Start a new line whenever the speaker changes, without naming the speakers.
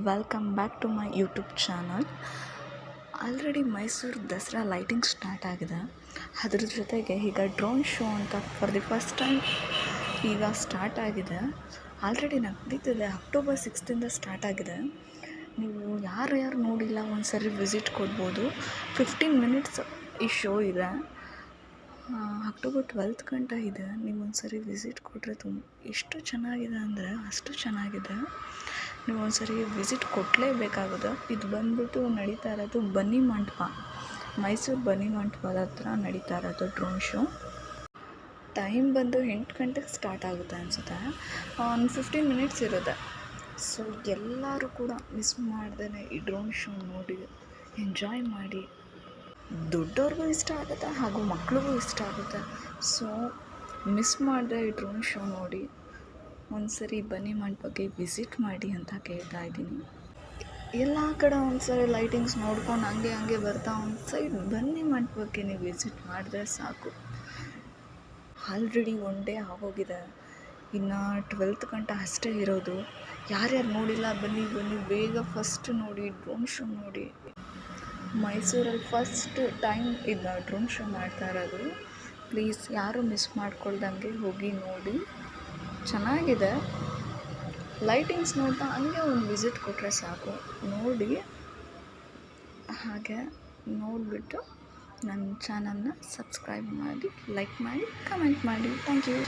Welcome back to my YouTube channel. Already Mysuru Dasara lighting start ಆಗಿದೆ. ಅದ್ರ ಜೊತೆಗೆ ಈಗ ಡ್ರೋನ್ ಶೋ ಅಂತ ಫಾರ್ ದಿ ಫಸ್ಟ್ ಟೈಮ್ ಈಗ ಸ್ಟಾರ್ಟ್ ಆಗಿದೆ. ಆಲ್ರೆಡಿ ನಡೀತಿದೆ. ಅಕ್ಟೋಬರ್ 6th ಸ್ಟಾರ್ಟ್ ಆಗಿದೆ. ನೀವು ಯಾರು ನೋಡಿಲ್ಲ ಒಂದ್ಸರಿ ವಿಸಿಟ್ ಕೊಡ್ಬೋದು. 15 ಮಿನಿಟ್ಸ್ ಈ ಶೋ ಇದೆ. ಅಕ್ಟೋಬರ್ 12th ಗಂಟ ಇದೆ. ನೀವು ಒಂದ್ಸರಿ ವಿಸಿಟ್ ಕೊಟ್ಟರೆ ಎಷ್ಟು ಚೆನ್ನಾಗಿದೆ ಅಂದರೆ ಅಷ್ಟು ಚೆನ್ನಾಗಿದೆ. ನೀವು ಒಂದ್ಸರಿ ವಿಸಿಟ್ ಕೊಡಲೇಬೇಕಾಗುತ್ತೆ. ಇದು ಬಂದುಬಿಟ್ಟು ನಡೀತಾ ಇರೋದು ಬನ್ನಿ ಮಂಟಪ, ಮೈಸೂರು ಬನ್ನಿ ಮಂಟಪದ ಹತ್ರ ನಡೀತಾ ಇರೋದು ಡ್ರೋನ್ ಶೋ. ಟೈಮ್ ಬಂದು 8 ಗಂಟೆಗೆ ಸ್ಟಾರ್ಟ್ ಆಗುತ್ತೆ ಅನಿಸುತ್ತೆ. ಒಂದು 15 ಮಿನಿಟ್ಸ್ ಇರುತ್ತೆ. ಸೊ ಎಲ್ಲರೂ ಕೂಡ ಮಿಸ್ ಮಾಡ್ದೇ ಈ ಡ್ರೋನ್ ಶೋ ನೋಡಿ ಎಂಜಾಯ್ ಮಾಡಿ. ದೊಡ್ಡವ್ರಿಗೂ ಇಷ್ಟ ಆಗುತ್ತೆ ಹಾಗೂ ಮಕ್ಳಿಗೂ ಇಷ್ಟ ಆಗುತ್ತೆ. ಸೊ ಮಿಸ್ ಮಾಡದೆ ಈ ಡ್ರೋನ್ ಶೋ ನೋಡಿ ಒಂದ್ಸರಿ ಬನ್ನಿ ಮಂಟಪಕ್ಕೆ ವಿಸಿಟ್ ಮಾಡಿ ಅಂತ ಕೇಳ್ತಾ ಇದ್ದೀನಿ. ಎಲ್ಲ ಕಡೆ ಒಂದ್ಸರಿ ಲೈಟಿಂಗ್ಸ್ ನೋಡ್ಕೊಂಡು ಹಂಗೆ ಬರ್ತಾ ಒಂದು ಸೈಡ್ ಬನ್ನಿ ಮಂಟಪಕ್ಕೆ ನೀವು ವಿಸಿಟ್ ಮಾಡಿದ್ರೆ ಸಾಕು. ಆಲ್ರೆಡಿ 1 ಡೇ ಆಗೋಗಿದೆ. ಇನ್ನು 12th ಗಂಟ ಅಷ್ಟೇ ಇರೋದು. ಯಾರ್ಯಾರು ನೋಡಿಲ್ಲ ಬನ್ನಿ ಬೇಗ ಫಸ್ಟ್ ನೋಡಿ, ಡ್ರೋನ್ ಶೋ ನೋಡಿ. ಮೈಸೂರಲ್ಲಿ ಫಸ್ಟ್ ಟೈಮ್ ಇದನ್ನ ಡ್ರೋನ್ ಶೋ ಮಾಡ್ತಾ ಇರೋದು. ಪ್ಲೀಸ್ ಯಾರೂ ಮಿಸ್ ಮಾಡ್ಕೊಳ್ದಂಗೆ ಹೋಗಿ ನೋಡಿ. ಚೆನ್ನಾಗಿದೆ. ಲೈಟಿಂಗ್ಸ್ ನೋಡ್ತಾ ಹಂಗೆ ಒಂದು ವಿಸಿಟ್ ಕೊಟ್ಟರೆ ಸಾಕು. ನೋಡಿ, ಹಾಗೆ ನೋಡಿಬಿಟ್ಟು ನನ್ನ ಚಾನಲ್ನ ಸಬ್ಸ್ಕ್ರೈಬ್ ಮಾಡಿ, ಲೈಕ್ ಮಾಡಿ, ಕಮೆಂಟ್ ಮಾಡಿ. Thank you.